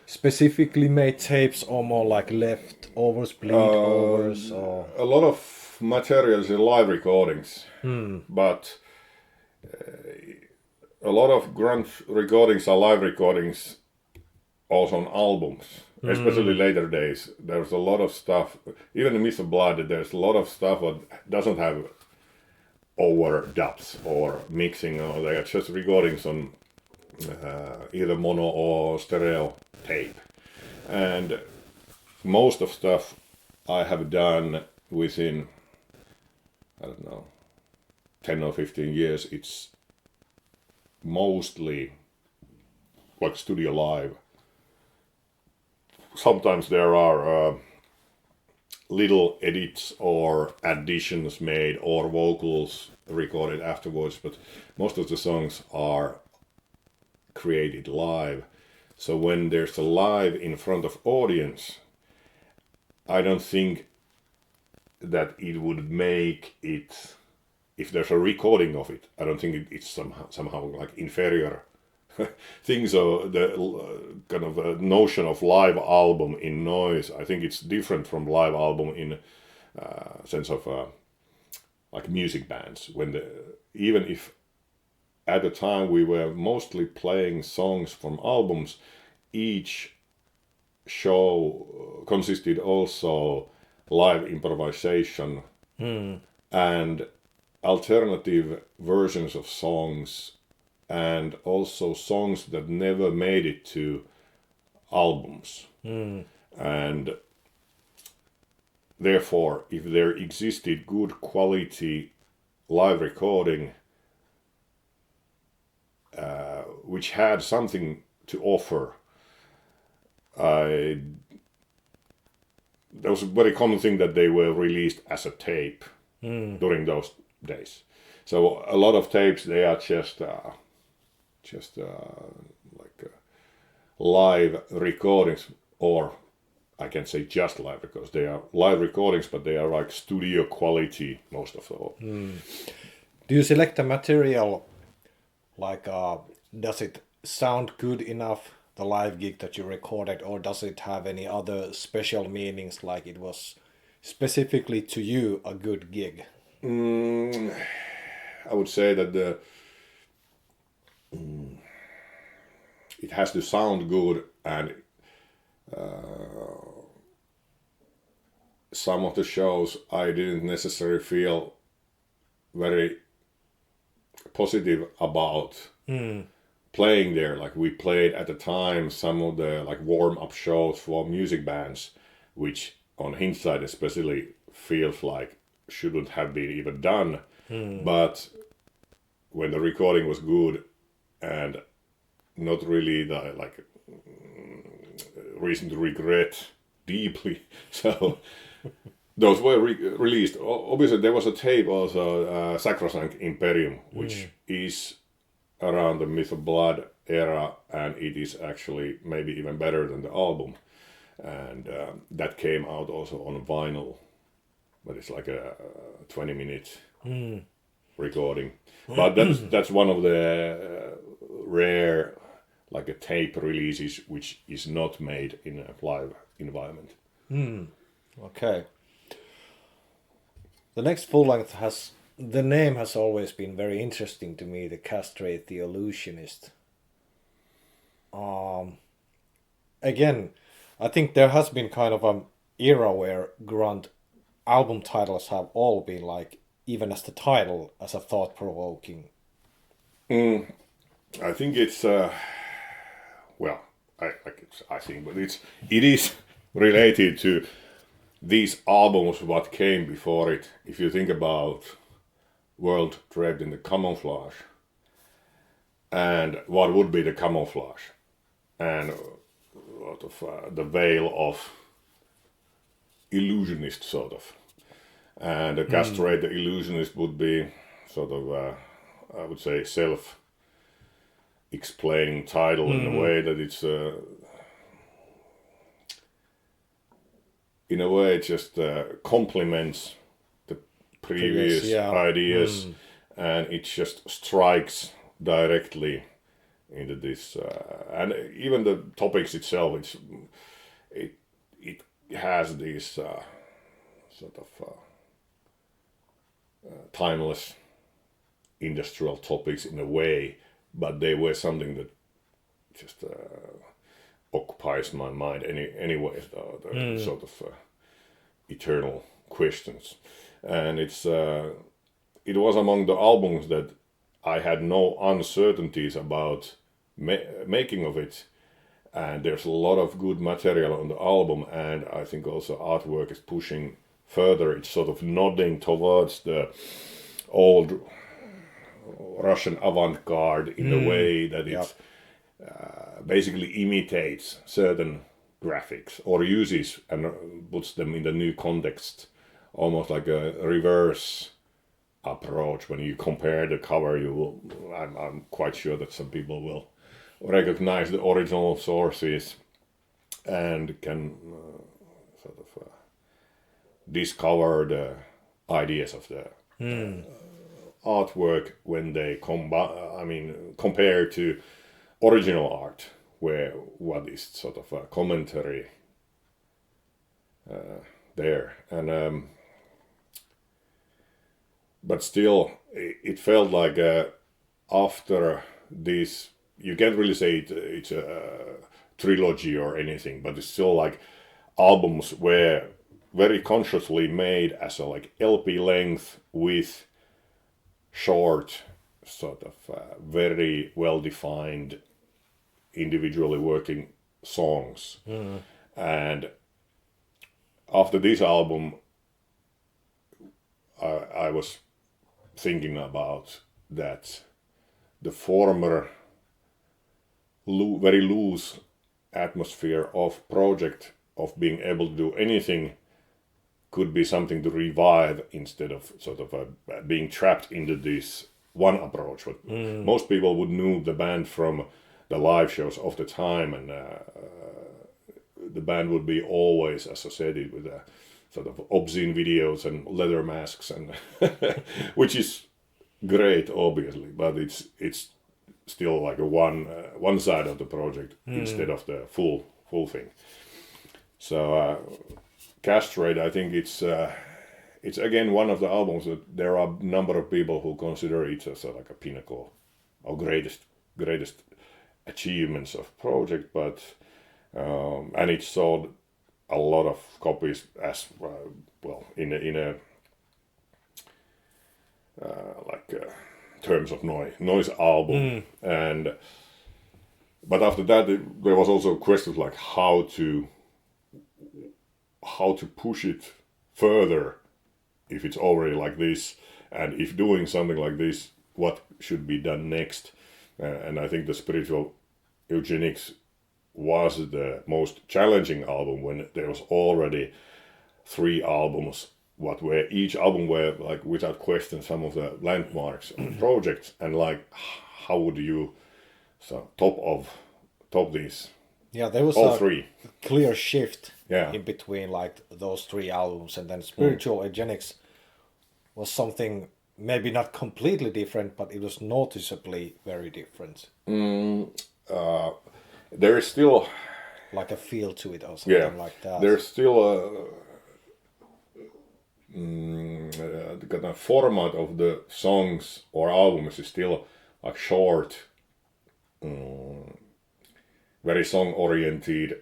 Speaker 3: specifically made tapes or more like leftovers, bleed-overs? Or...
Speaker 4: A lot of materials in live recordings, but a lot of Grunt recordings are live recordings also on albums, especially later days. There's a lot of stuff, even in Myth of Blood, there's a lot of stuff that doesn't have overdubs or mixing, or they are just recordings on either mono or stereo tape. And most of stuff I have done within, I don't know, 10 or 15 years, it's mostly like studio live. Sometimes there are little edits or additions made or vocals recorded afterwards, but most of the songs are created live. So when there's a live in front of audience, I don't think that it would make it, if there's a recording of it, I don't think it's somehow like inferior thing. So the kind of a notion of live album in Noise, I think it's different from live album in sense of like music bands. Even if at the time we were mostly playing songs from albums, each show consisted also live improvisation and alternative versions of songs, and also songs that never made it to albums. And therefore, if there existed good quality live recording which had something to offer, there was a very common thing that they were released as a tape during those days. So a lot of tapes, they are just live recordings, or I can say just live, because they are live recordings, but they are like studio quality most of all.
Speaker 3: Do you select the material like does it sound good enough, the live gig that you recorded, or does it have any other special meanings, like it was specifically to you a good gig?
Speaker 4: I would say that it has to sound good, and some of the shows I didn't necessarily feel very positive about playing there. Like we played at the time some of the like warm-up shows for music bands, which on hindsight especially feels like shouldn't have been even done. But when the recording was good and not really the like reason to regret deeply, so those were released. Obviously there was a tape also, Sacrosanct Imperium, which is around the Myth of Blood era, and it is actually maybe even better than the album, and that came out also on vinyl, but it's like a 20-minute recording. But that's one of the rare like a tape releases which is not made in a live environment.
Speaker 3: Okay. The next full length the name has always been very interesting to me, the Castrate the Illusionist. Again, I think there has been kind of an era where Grunt album titles have all been like, even as the title, as a thought-provoking.
Speaker 4: I think it's well, I think, but it is related to these albums what came before it. If you think about World Draped in the Camouflage, and what would be the Camouflage, and a lot of the veil of illusionist sort of, and the Castrate the Illusionist would be sort of I would say self-explaining title in a way that it's in a way it just complements the previous ideas, and it just strikes directly into this, and even the topics itself, it has these sort of timeless industrial topics in a way, but they were something that just occupies my mind anyway, the sort of eternal questions. And it was among the albums that I had no uncertainties about making of it, and there's a lot of good material on the album, and I think also artwork is pushing further. It's sort of nodding towards the old Russian avant-garde in a way that it basically imitates certain graphics or uses and puts them in the new context, almost like a reverse approach. When you compare the cover, I'm quite sure that some people will recognize the original sources and can discover the ideas of the artwork when they compare to original art, where what is sort of a commentary there. And but still, it felt like after this, you can't really say it's a trilogy or anything, but it's still like albums were very consciously made as a like LP length with short, sort of very well defined, individually working songs. And after this album, I was thinking about that the former very loose atmosphere of project of being able to do anything could be something to revive instead of sort of being trapped into this one approach. But most people would know the band from the live shows of the time, and the band would be always associated with sort of obscene videos and leather masks, and which is great, obviously, but it's still like a one side of the project instead of the full thing. So Castrate, I think it's again one of the albums that there are a number of people who consider it as like a pinnacle or greatest achievements of project, but and it sold a lot of copies as well in a terms of noise album. And but after that there was also questions like how to push it further if it's already like this, and if doing something like this, what should be done next. And I think the Spiritual Eugenics was the most challenging album, when there was already 3 albums where each album were like without question some of the landmarks of the project, and like how would you top these?
Speaker 3: Yeah, there was
Speaker 4: all
Speaker 3: a
Speaker 4: 3
Speaker 3: clear shift
Speaker 4: Yeah.
Speaker 3: in between like those 3 albums, and then Spiritual Eugenics was something maybe not completely different, but it was noticeably very different.
Speaker 4: There is still
Speaker 3: Like a feel to it or something like that.
Speaker 4: There's still the kind of format of the songs or albums is still like short, very song oriented,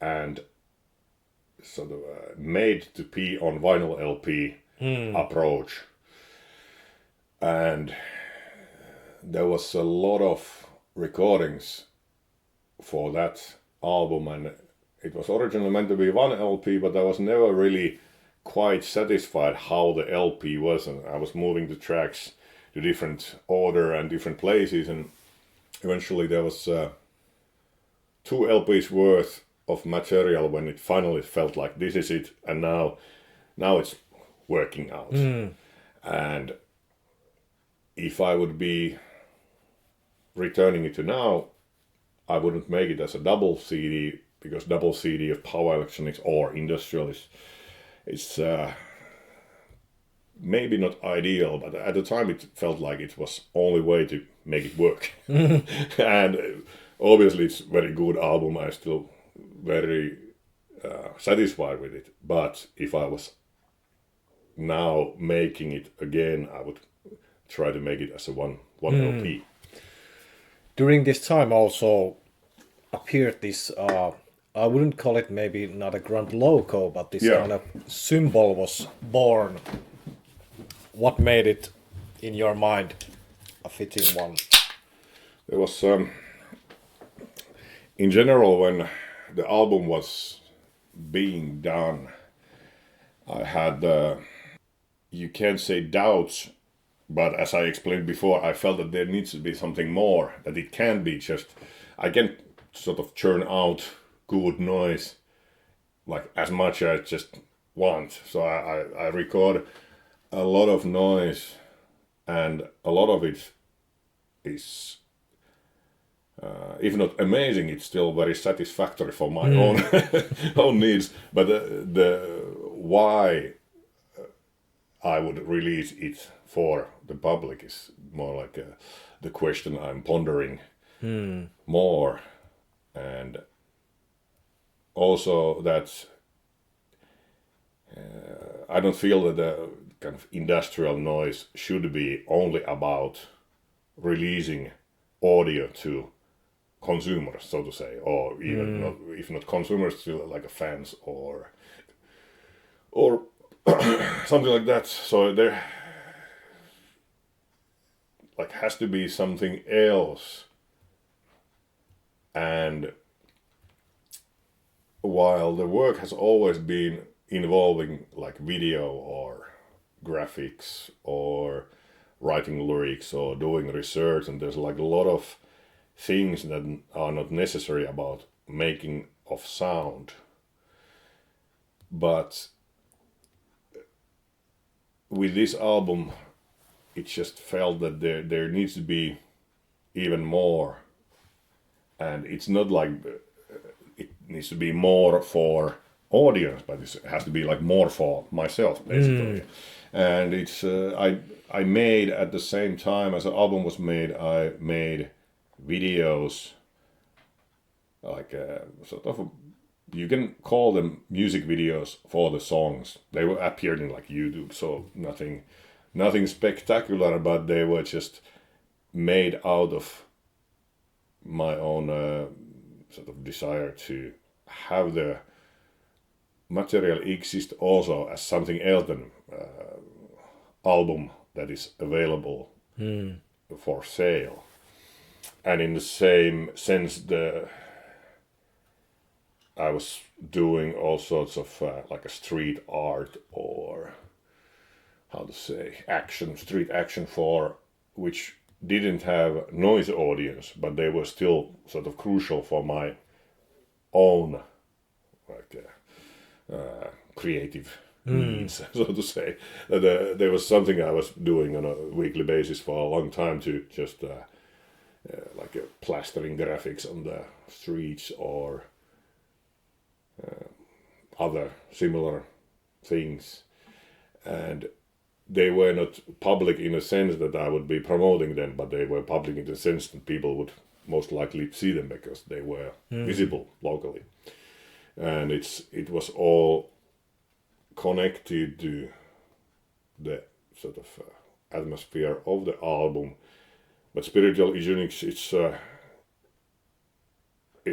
Speaker 4: and sort of made to be on vinyl LP approach. And there was a lot of recordings for that album, and it was originally meant to be one LP, but I was never really quite satisfied how the LP was, and I was moving the tracks to different order and different places, and eventually there was 2 LPs worth of material when it finally felt like this is it, and now it's working out. And if I would be returning it to now, I wouldn't make it as a double CD, because double CD of power electronics or industrial it's maybe not ideal, but at the time it felt like it was only way to make it work. And obviously it's a very good album. I'm still very satisfied with it, but if I was now making it again, I would try to make it as a one LP.
Speaker 3: During this time also appeared this, I wouldn't call it maybe not a Grunt logo, but this kind of symbol was born. What made it, in your mind, a fitting one?
Speaker 4: There was, in general, when the album was being done, I had, you can't say doubts, but as I explained before, I felt that there needs to be something more, that it can't be just, I can sort of churn out good noise, like as much as I just want. So I record a lot of noise, and a lot of it is, if not amazing, it's still very satisfactory for my own needs. But the why I would release it for the public is more like the question I'm pondering more, and also that I don't feel that the kind of industrial noise should be only about releasing audio to consumers, so to say, or even not, if not consumers, to like fans or something like that. So there like has to be something else. And while the work has always been involving like video or graphics or writing lyrics or doing research, and there's like a lot of things that are not necessary about making of sound, but with this album it just felt that there needs to be even more, and it's not like it needs to be more for audience, but it has to be like more for myself basically. And it's I made at the same time as the album was made, I made videos like sort of you can call them music videos for the songs. They were appeared in like YouTube, so nothing spectacular, but they were just made out of my own sort of desire to have the material exist also as something else than album that is available for sale. And in the same sense, I was doing all sorts of like a street art, or how to say, street action, for which didn't have noise audience, but they were still sort of crucial for my own like creative needs, so to say. There was something I was doing on a weekly basis for a long time to just like plastering graphics on the streets or other similar things, and they were not public in a sense that I would be promoting them, but they were public in the sense that people would most likely see them because they were visible locally. And it was all connected to the sort of atmosphere of the album. But Spiritual Eugenics, it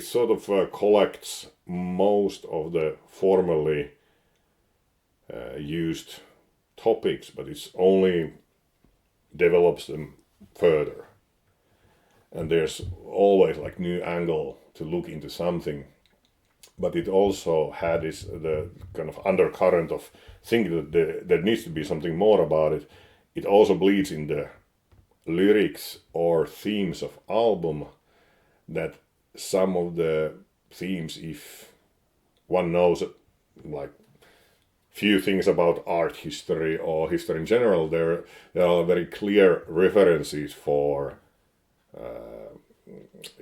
Speaker 4: sort of collects most of the formerly used topics, but it's only develops them further. And there's always like new angle to look into something. But it also had the kind of undercurrent of thinking that there needs to be something more about it. It also bleeds in the lyrics or themes of album, that some of the themes, if one knows like few things about art history or history in general, there are very clear references for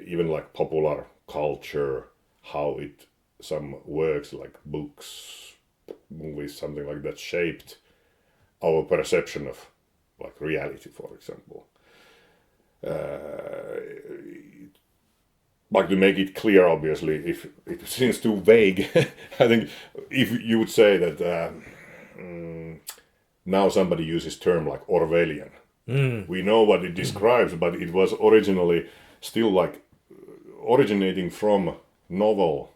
Speaker 4: even like popular culture, how some works like books, movies, something like that shaped our perception of like reality, for example. But to make it clear, obviously, if it seems too vague, I think if you would say that now somebody uses term like Orwellian, we know what it describes, but it was originally still like originating from novel,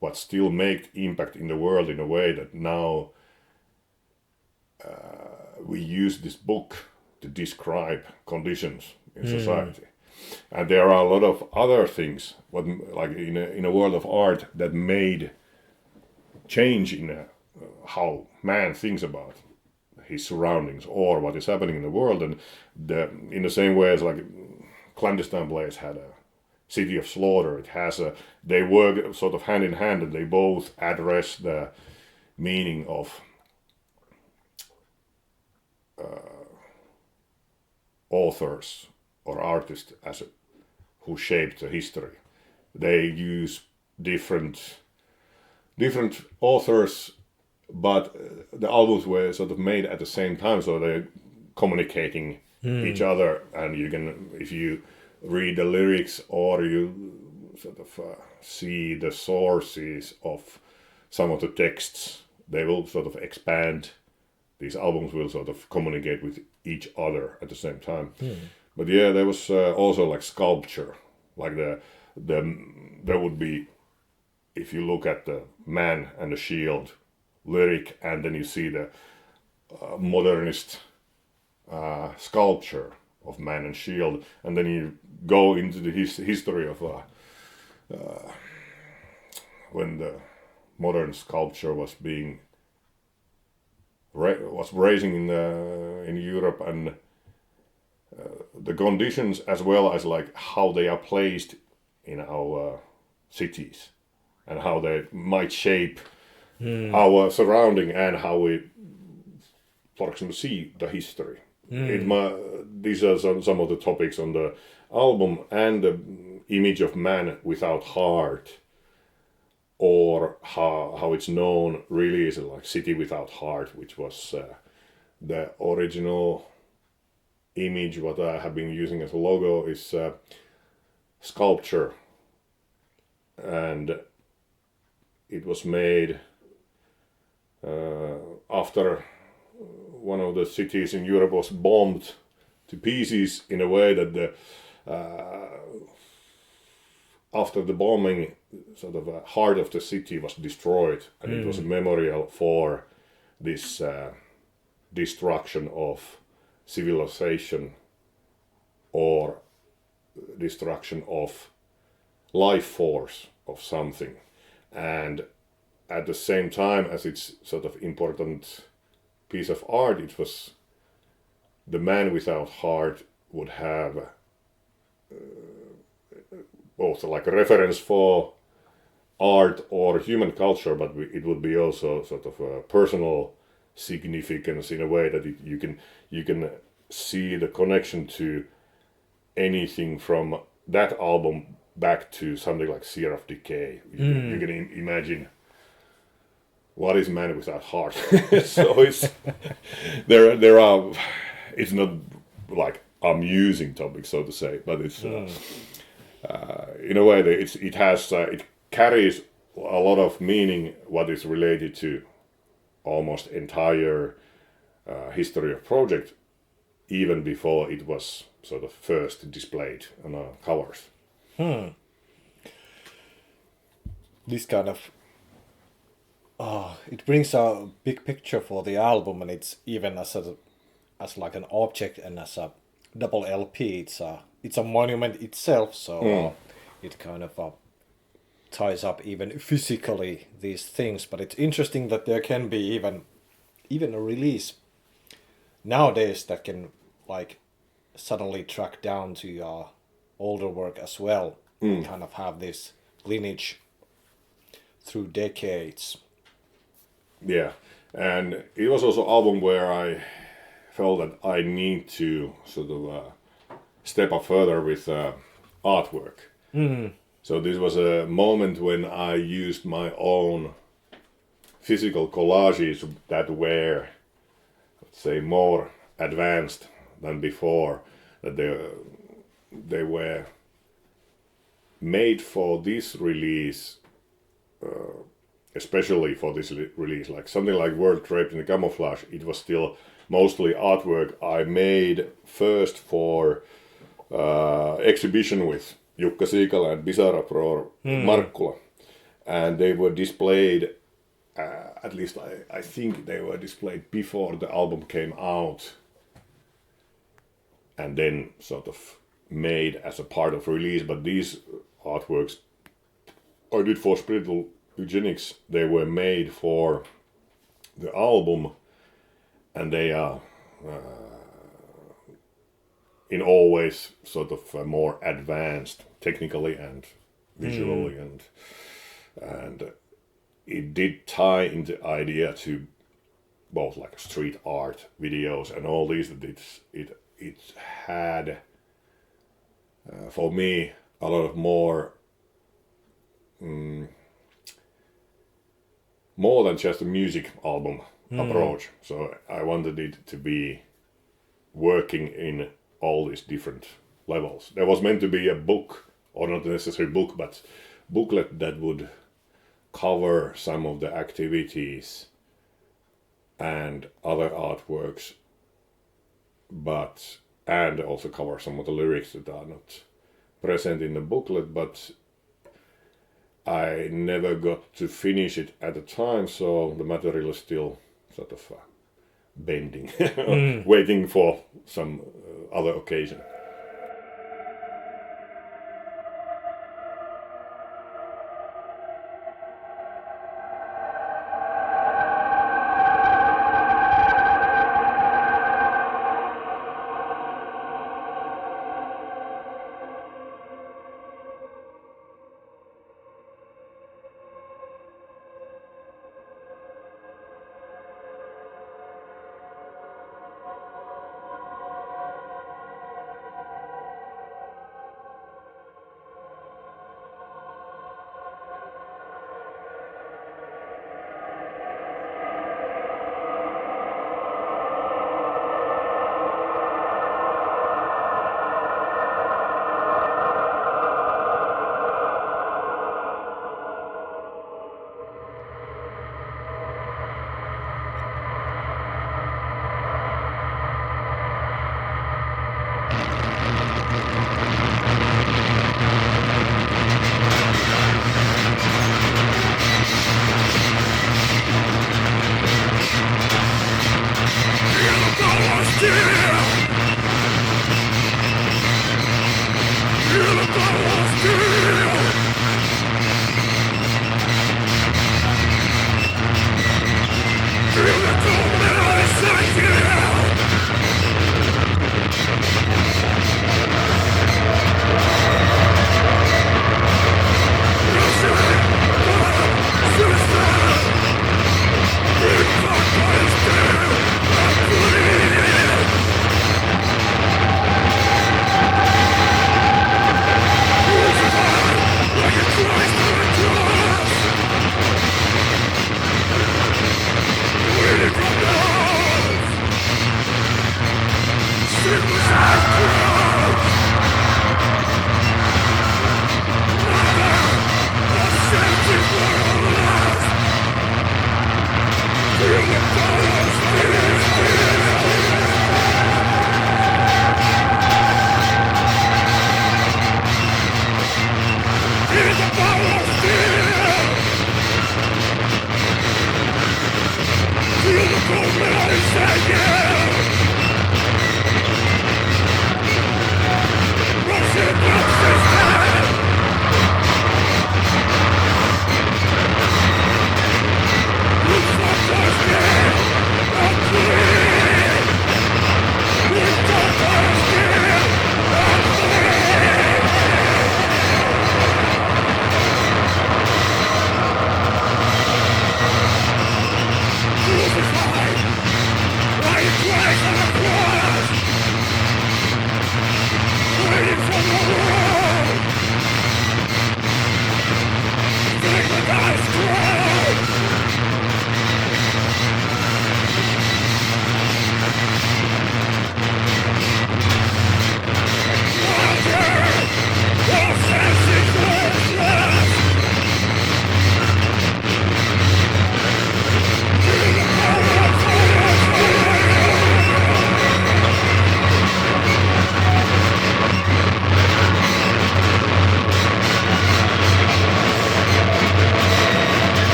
Speaker 4: but still made impact in the world in a way that now we use this book to describe conditions in society. And there are a lot of other things, what like in a world of art, that made change in how man thinks about his surroundings or what is happening in the world. And in the same way as like clandestine plays had a City of Slaughter. It has they work sort of hand in hand, and they both address the meaning of authors or artists who shaped the history. They use different authors, but the albums were sort of made at the same time, so they're communicating each other. And you can, if you read the lyrics or you sort of see the sources of some of the texts, they will sort of expand. These albums will sort of communicate with each other at the same time. But yeah, there was also like sculpture, like there would be, if you look at the Man and the Shield lyric, and then you see the modernist sculpture of Man and Shield, and then you go into the history of when the modern sculpture was being raising in Europe, and the conditions as well as like how they are placed in our cities and how they might shape our surrounding and how we, for example, see the history. These are some of the topics on the album, and the image of man without heart, or how it's known really is like City Without Heart, which was the original image what I have been using as a logo is sculpture, and it was made after one of the cities in Europe was bombed to pieces, in a way that the after the bombing, sort of heart of the city was destroyed, and it was a memorial for this destruction of civilization or destruction of life force of something. And at the same time as it's sort of important piece of art, it was the Man Without Heart would have both like a reference for art or human culture, but it would be also sort of a personal significance in a way that you can see the connection to anything from that album back to something like Seer of Decay. You can imagine what is Man Without Heart. So it's there are it's not like amusing topics, so to say, but it's in a way that it carries a lot of meaning what is related to almost entire history of project, even before it was sort of first displayed on our covers.
Speaker 3: This kind of it brings a big picture for the album, and it's even as like an object and as a double LP. It's a monument itself, so it kind of ties up even physically these things. But it's interesting that there can be even a release nowadays that can like suddenly track down to older work as well, kind of have this lineage through decades.
Speaker 4: Yeah, and it was also an album where I felt that I need to sort of step up further with artwork. So this was a moment when I used my own physical collages that were, let's say, more advanced than before, that they were made for this release, especially for this release, like something like World Draped in the Camouflage. It was still mostly artwork I made first for exhibition with Jukka Siikala and Bizarre Pro Markkula, and they were displayed, at least I think they were displayed before the album came out, and then sort of made as a part of release. But these artworks I did for Spiritual Eugenics, they were made for the album, and they are in all ways sort of more advanced technically and visually, and it did tie into idea to both like street art videos and all these. That it had for me a lot of more than just a music album approach. So I wanted it to be working in all these different levels. There was meant to be a book, or not necessarily book, but booklet that would cover some of the activities and other artworks, and also cover some of the lyrics that are not present in the booklet, but I never got to finish it at the time, so the material is still sort of bending, waiting for some other occasion.
Speaker 1: It was